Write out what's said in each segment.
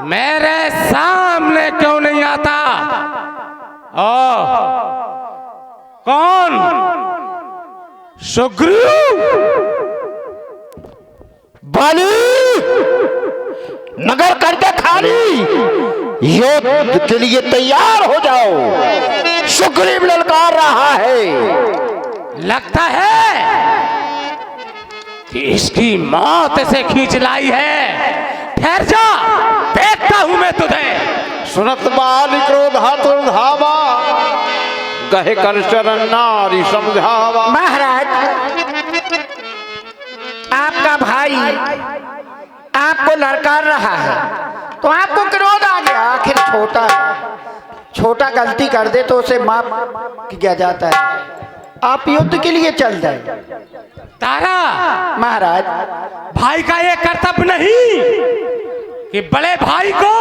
मेरे सामने क्यों नहीं आता? ओ कौन? सुग्रीव? बाली, नगर करके खाली, युद्ध के लिए तैयार हो जाओ। सुग्रीव ललकार रहा है। लगता है कि इसकी मौत से खींच लाई है। ठहर जा, देखता हूं मैं तुझे। सुनत बाल क्रोधातुर्धावा, कहे कर चरण नारी समझावा। महाराज, आपका भाई आपको ललकार रहा है तो आपको क्रोध आ गया। आखिर छोटा गलती कर दे तो उसे माफ किया जाता है। आप युद्ध के लिए चल जाए। तारा, महाराज, भाई का ये कर्तव्य नहीं कि बड़े भाई को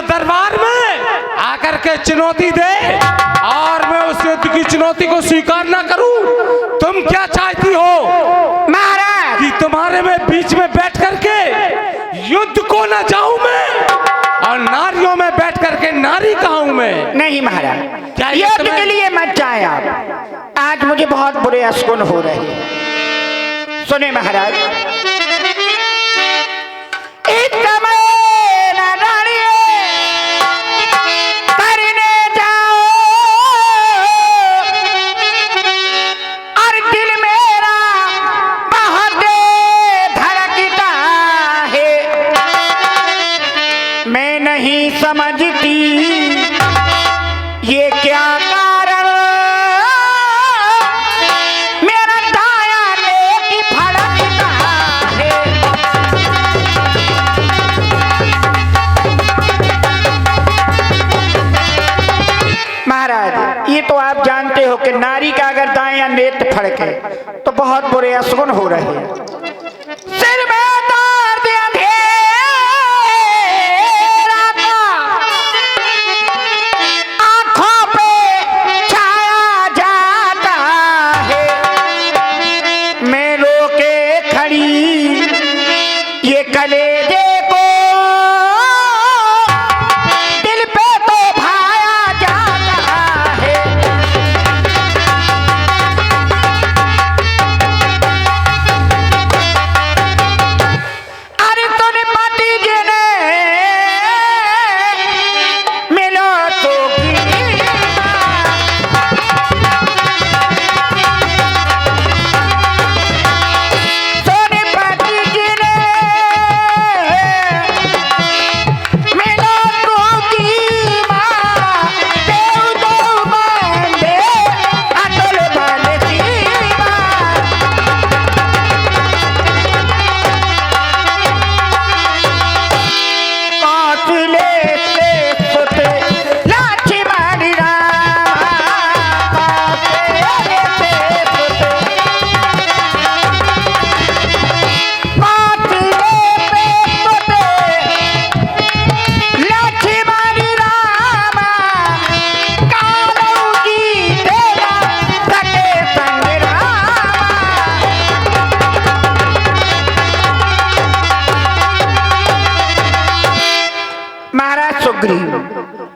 दरबार में आकर के चुनौती दे और मैं उस युद्ध की चुनौती को स्वीकार ना करूं। तुम क्या चाहती हो महाराज? कि तुम्हारे में बीच में बैठ करके युद्ध को ना जाऊं मैं और नारियों में बैठ करके नारी कहूं मैं? नहीं महाराज, क्या युद्ध के लिए मत जाए आप। आज मुझे बहुत बुरे अशकुन हो रहे हैं। सुने महाराज, समझती ये क्या कारण, मेरा दाया लेकी फड़कता है। महाराज, ये तो आप जानते हो कि नारी का अगर दाया नेत्र फड़के तो बहुत बुरे अशुभ हो रहे हैं। सिर में दर्द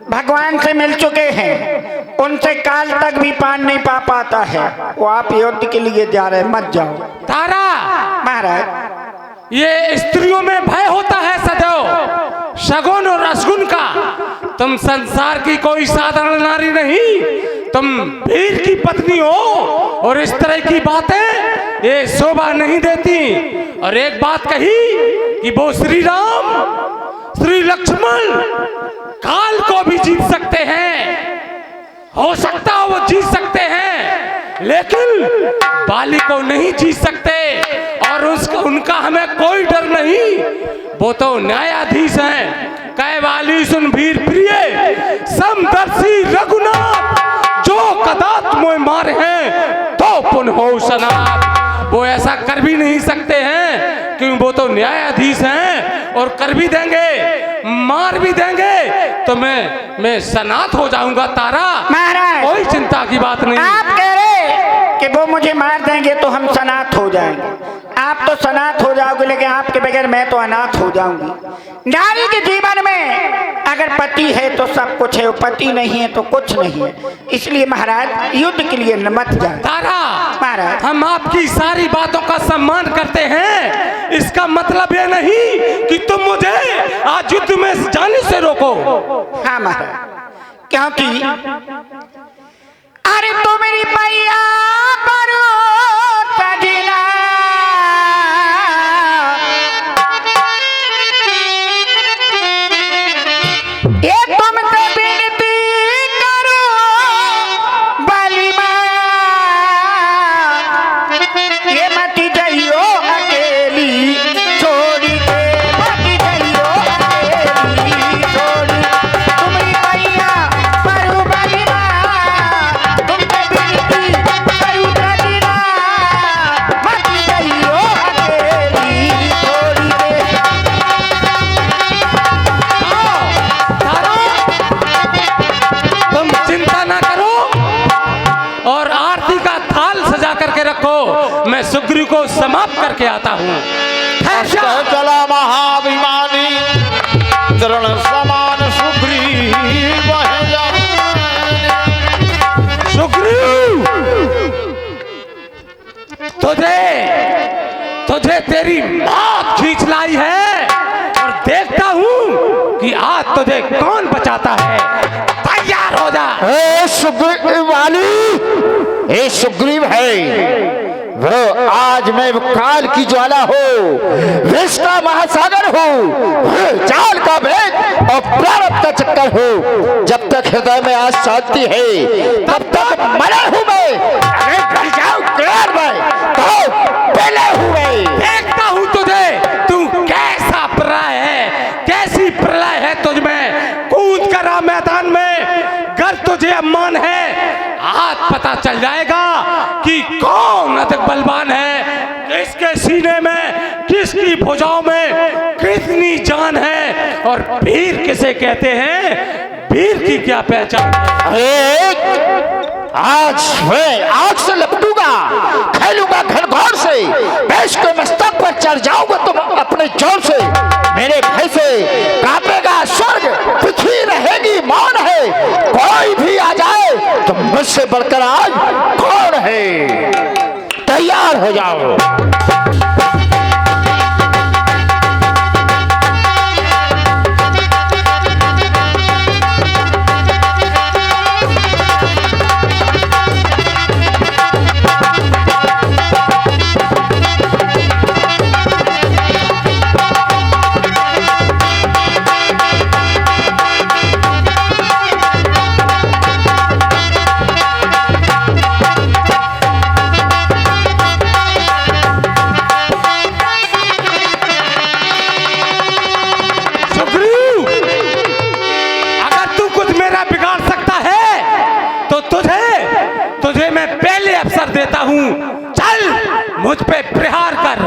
भगवान से मिल चुके हैं, उनसे काल तक भी पान नहीं पाता है। वो आप युद्ध के लिए जा रहे, मत जाओ। तारा, महाराज, ये स्त्रियों में भय होता है सदैव, शगुन और अशगुन का। तुम संसार की कोई साधारण नारी नहीं, तुम वीर की पत्नी हो और इस तरह की बातें ये शोभा नहीं देती। और एक बात कही कि वो श्री राम, श्री लक्ष्मण काल को भी जीत सकते हैं, हो सकता है वो जीत सकते हैं, लेकिन बाली को नहीं जीत सकते। और उनका हमें कोई डर नहीं, वो तो न्यायाधीश हैं। कह वाली सुन वीर प्रिय, समदर्शी रघुनाथ, जो कदात मोह मारे हैं तो पुन हो सनाथ। वो ऐसा कर भी नहीं सकते हैं क्योंकि वो तो न्यायाधीश हैं और कर भी देंगे, मार भी देंगे तो मैं सनाथ हो जाऊंगा। तारा, महाराज, कोई चिंता की बात नहीं। आप कह रहे कि वो मुझे मार देंगे तो हम सनाथ हो जाएंगे। आप तो सनाथ हो जाओगे, लेकिन आपके बगैर बगैर मैं तो अनाथ हो जाऊंगी। नारी के जीवन में अगर पति है तो सब कुछ है, पति नहीं है तो कुछ नहीं है। इसलिए महाराज युद्ध के लिए मत जाए। तारा, महाराज हम आपकी सारी बातों का सम्मान करते हैं, इसका मतलब ये नहीं कि तुम मुझे आज युद्ध में जाने से रोको। हाँ महाराज, क्योंकि अरे तो मेरी मैया पर सजना ये तुमसे विनती करो बलिमा, ये मत जाइयो अकेली छोड़ के, मत जाइयो अकेली छोड़। तुम्हारी मैया पर बलिमा, तुमसे विनती करो बलिमा, मत जाइयो अकेली छोड़ के। तुम चिंता ना करो और आरती का थाल सजा करके रखो, मैं सुग्रीव को समाप्त करके आता हूँ। चला महाभिमानी तरण समान सुग्रीव सुग्रीव, तुझे तेरी मौत खींच लाई है और देखता हूँ कि आज तुझे कौन बचाता है। तैयार हो जा। सुग्रीव वाली, ए सुग्रीव है वो, आज मैं काल की ज्वाला हो, विष का महासागर हो, चाल का भेद और प्रारब्ध का चक्कर हो। जब तक हृदय में आज शांति है तब तक मरा हूं मैं। अरे घर जाओ क्लियर में तो पहले हुए। देखता हूँ तुझे, तू कैसा प्रलय है, कैसी प्रलय है तुझ में। कूद कर आ मैदान में, अगर तुझे अम्मान है आज पता चल जाएगा कि कौन अधिक बलवान है, किसके सीने में, किसकी भुजाओं में कितनी जान है और वीर किसे कहते हैं, वीर की क्या पहचान है। आज मैं आग से लपटूंगा, खेलूंगा घनघोर से, पेश के मस्तक पर चढ़ जाऊंगा तुम अपने जोर से। मेरे भय से कांपेगा स्वर्ग, पृथ्वी रहेगी मौन है। कोई भी आ जाए तो मुझसे बढ़कर आज कौन है। तैयार हो जाओ। तुझे मैं पहले अवसर देता हूं, चल मुझ पे प्रहार कर।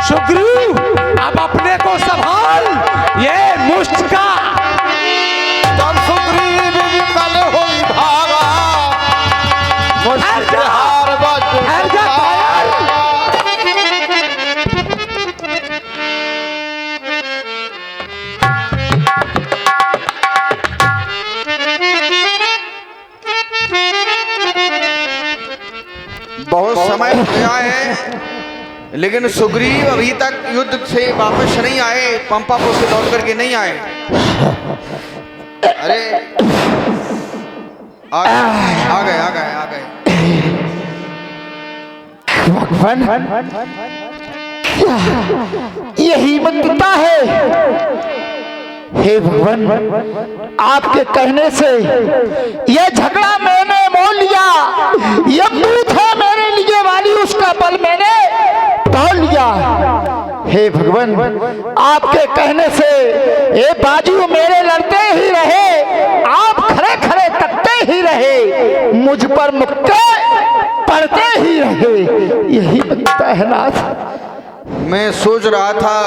सुग्रीव, अब अपने को संभाल, ये मुष्ट का। तब सुग्रीव विकल होई भागा, मुष्ट हार बच बहुत समय हो गया है, लेकिन सुग्रीव अभी तक युद्ध से वापस नहीं आए, पंपापुर से लौट करके नहीं आए। अरे आ गए। भगवान, यही बनता है। हे भगवान, आपके कहने से यह झगड़ा मैंने मोल लिया, यह बूथ है मेरे लिए वाली, उसका बल मैंने तोल लिया। हे भगवान, आपके कहने से ये बाजू मेरे लड़ते ही रहे, आप खड़े खड़े तकते ही रहे। मुझ पर मुक्के पड़ते ही रहे, यही बनता है नाथ। मैं सोच रहा था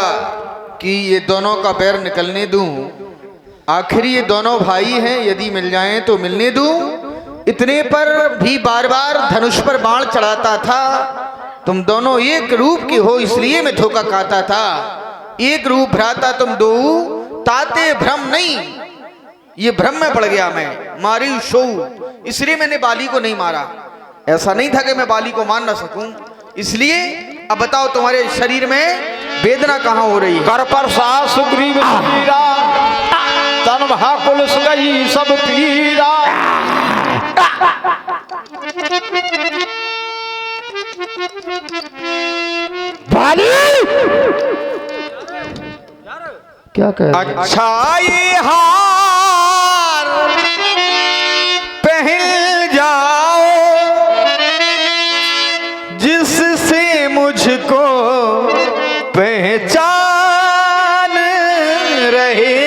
कि ये दोनों का पैर निकलने दूं, आखिर ये दोनों भाई हैं, यदि मिल जाएं तो मिलने दूं। इतने पर भी बार बार धनुष पर बाण चढ़ाता था। तुम दोनों एक रूप के हो इसलिए मैं धोखा खाता था। एक रूप भ्राता तुम दो, ताते भ्रम नहीं, ये भ्रम में पड़ गया मैं। मारी शो, इसलिए मैंने बाली को नहीं मारा। ऐसा नहीं था कि मैं बाली को मार ना सकूं। इसलिए अब बताओ तुम्हारे शरीर में वेदना कहाँ हो रही है? कर पर सा सुग्रीव पीरा, तन महाकुल गई सब पीरा। बाली क्या कह रहे? अच्छा ये हार पहन जाओ जिससे मुझको पहचान रहे,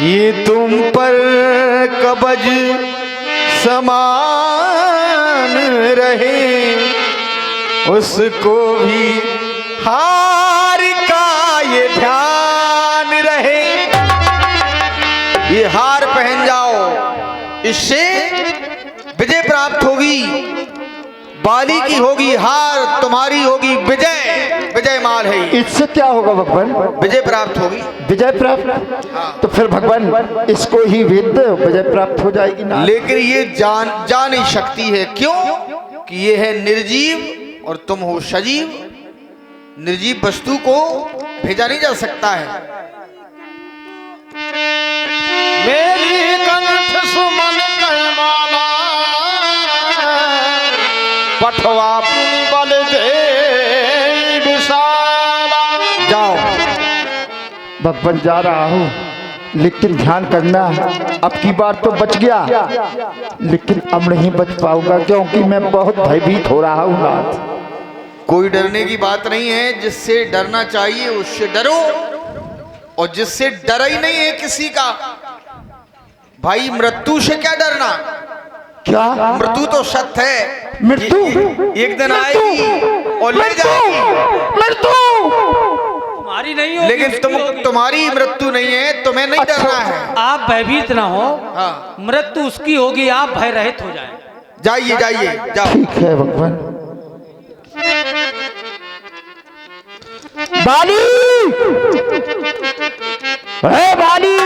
ये तुम पर कबज समान रहे, उसको भी हार का ये ध्यान रहे। ये हार पहन जाओ, इससे विजय प्राप्त होगी। बाली की होगी हार, तुम्हारी होगी विजय। विजय माल है ये। इससे क्या होगा भगवान? विजय प्राप्त होगी। विजय प्राप्त? तो फिर भगवान इसको ही वेद विजय प्राप्त हो जाएगी ना। लेकिन ये जान ही शक्ति है। क्यों? कि ये है निर्जीव और तुम हो सजीव। निर्जीव वस्तु को भेजा नहीं जा सकता है। मेरी कंठ सुमन करमाला, पठवा पुनि बल दे विशाला। जाओ। भगवान जा रहा हूँ, लेकिन ध्यान करना, अब की बार तो बच गया, लेकिन अब नहीं बच पाऊंगा, क्योंकि मैं बहुत भयभीत हो रहा हूँ नाथ। कोई डरने की बात नहीं है। जिससे डरना चाहिए उससे डरो, और जिससे डर ही नहीं है किसी का। भाई मृत्यु से क्या डरना? क्या? मृत्यु तो सत्य है। मृत्यु एक दिन आएगी और ले जाएगी। मृत्यु तुम्हारी नहीं होगी, लेकिन तुम्हारी मृत्यु नहीं है, तुम्हें नहीं डरना है। आप भयभीत ना हो। हाँ। मृत्यु उसकी होगी, आप भय रहित हो जाए। जाइए जाइए जाओ। ठीक है भगवान। बाली, हे बाली,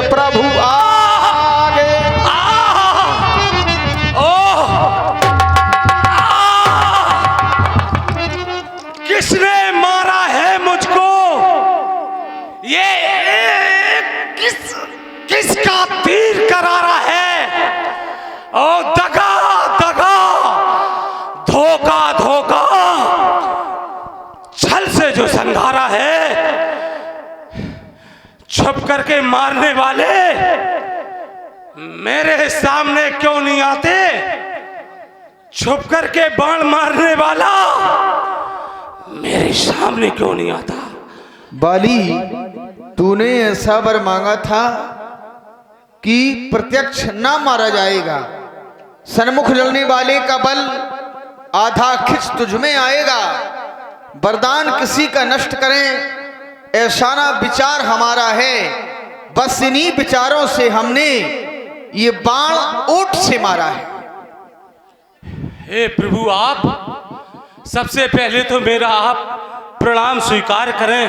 प्रभु आगे। किसने मारा है मुझको? ये किसका तीर करारा है? ओ दगा दगा, धोखा धोखा, छल से जो संघारा है। छुप करके मारने वाले मेरे सामने क्यों नहीं आते? छुप करके बाण मारने वाला मेरे सामने क्यों नहीं आता? बाली, तूने ऐसा वर मांगा था कि प्रत्यक्ष ना मारा जाएगा। सन्मुख जलने वाले का बल आधा खिंच तुझ में आएगा। वरदान किसी का नष्ट करें ऐसा ना विचार हमारा है। बस इन्हीं विचारों से हमने ये बाण ओट से मारा है। हे प्रभु, आप सबसे पहले तो मेरा आप प्रणाम स्वीकार करें।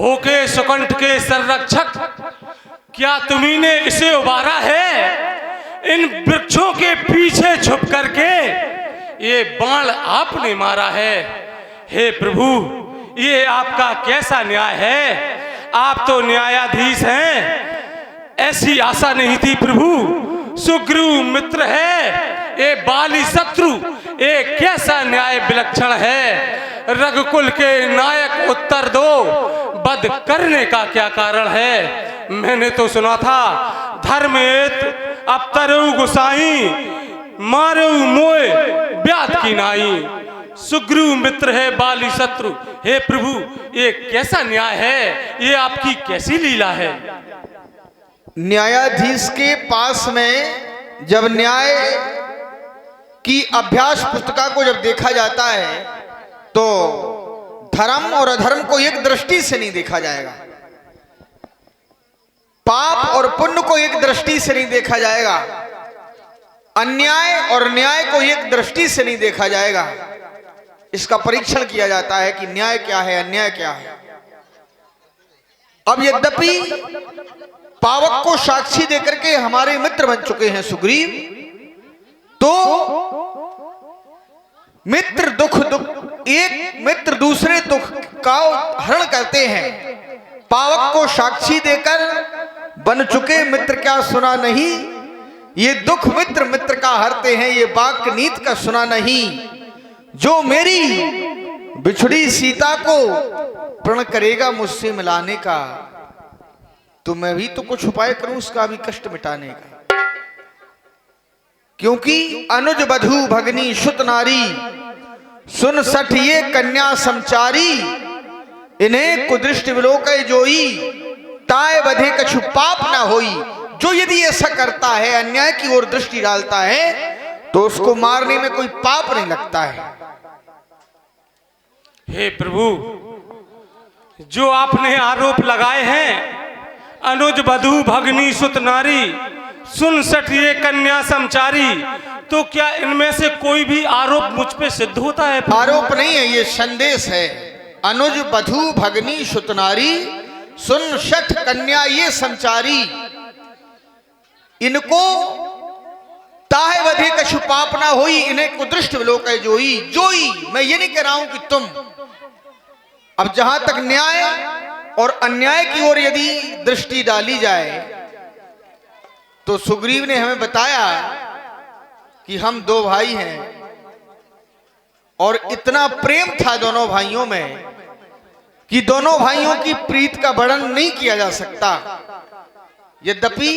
होके सुकंठ के संरक्षक, क्या तुम्ही ने इसे उबारा है? इन वृक्षों के पीछे छुप करके ये बाण आपने मारा है। हे प्रभु, ये आपका कैसा न्याय है? आप तो न्यायाधीश हैं। ऐसी आशा नहीं थी प्रभु। सुग्रीव मित्र है, ये बाली शत्रु, ये कैसा न्याय विलक्षण है। रघुकुल के नायक उत्तर दो, वध करने का क्या कारण है? मैंने तो सुना था धर्मेत अब तरु गुसाई, मारो मोए ब्यात की नाई। सुग्रीव मित्र है, बाली शत्रु। हे प्रभु, ये कैसा न्याय है? ये आपकी कैसी लीला है? न्यायाधीश के पास में जब न्याय की अभ्यास पुस्तिका को जब देखा जाता है तो धर्म और अधर्म को एक दृष्टि से नहीं देखा जाएगा, पाप और पुण्य को एक दृष्टि से नहीं देखा जाएगा, अन्याय और न्याय को एक दृष्टि से नहीं देखा जाएगा। इसका परीक्षण किया जाता है कि न्याय क्या है, अन्याय क्या है। अब यद्यपि पावक को साक्षी देकर के हमारे मित्र बन चुके हैं सुग्रीव, तो मित्र दुख एक मित्र दूसरे दुख का हरण करते हैं। पावक को साक्षी देकर बन चुके मित्र क्या सुना नहीं, ये दुख मित्र मित्र का हरते हैं, ये वाक्य नीत का सुना नहीं। जो मेरी बिछड़ी सीता को प्रण करेगा मुझसे मिलाने का, तो मैं भी तो कुछ उपाय करूं उसका भी कष्ट मिटाने का। क्योंकि अनुज बधू भगनी सुत नारी, सुन सठ ये कन्या समचारी, इन्हें कुदृष्टि विलोकय जोई, ताय बधे कछु पाप ना होई। जो यदि ऐसा करता है, अन्याय की ओर दृष्टि डालता है, तो उसको मारने में कोई पाप नहीं लगता है। हे प्रभु, जो आपने आरोप लगाए हैं, अनुज बधू भगनी सुत नारी, सुन सठ ये कन्या समचारी, तो क्या इनमें से कोई भी आरोप मुझ पे सिद्ध होता है? आरोप नहीं है, ये संदेश है। अनुज बधू भगनी सुत नारी, सुन सठ कन्या ये समचारी, इनको ताहे बधे कछु पाप ना होई, इन्हें कुदृष्ट विलोकय जोई। जोई, मैं ये नहीं कह रहा हूं कि तुम, अब जहां तक न्याय और अन्याय की ओर यदि दृष्टि डाली जाए, तो सुग्रीव ने हमें बताया कि हम दो भाई हैं और इतना प्रेम था दोनों भाइयों में कि दोनों भाइयों की प्रीत का वर्णन नहीं किया जा सकता। यद्यपि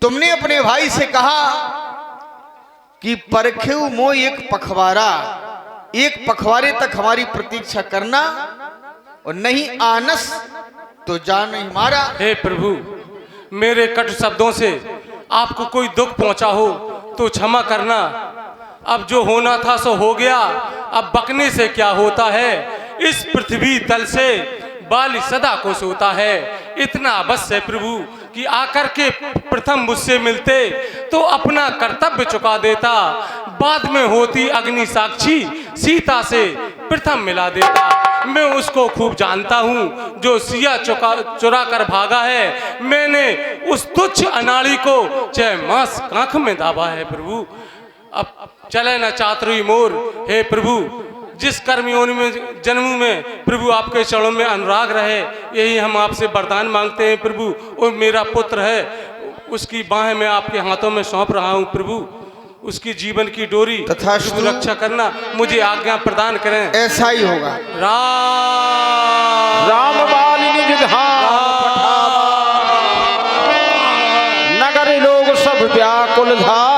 तुमने अपने भाई से कहा कि परखेऊ मोय एक पखवारा, एक पखवारे तक हमारी प्रतीक्षा करना, और नहीं आनस तो जान नहीं मारा। हे प्रभु, मेरे कटु शब्दों से आपको कोई दुख पहुंचा हो तो क्षमा करना। अब जो होना था सो हो गया, अब बकने से क्या होता है। इस पृथ्वी तल से बाली सदा को सोता है। इतना अवश्य प्रभु कि आकर के प्रथम मुझसे मिलते तो अपना कर्तव्य चुका देता, बाद में होती अग्नि साक्षी सीता से प्रथम मिला देता। मैं उसको खूब जानता हूँ जो सिया चुरा कर भागा है। मैंने उस तुच्छ अनाड़ी को 6 मास कांख में दाबा है प्रभु। अब चले न चातुरी मोर। हे प्रभु, जिस कर्मयोनि में जन्म में प्रभु आपके चरणों में अनुराग रहे, यही हम आपसे वरदान मांगते हैं प्रभु। और मेरा पुत्र है, उसकी बाहें मैं आपके हाथों में सौंप रहा हूँ प्रभु। उसकी जीवन की डोरी तथास्तु रक्षा करना, मुझे आज्ञा प्रदान करें। ऐसा ही होगा। राम बाली निज धाम, नगर लोग सब व्याकुल धाम।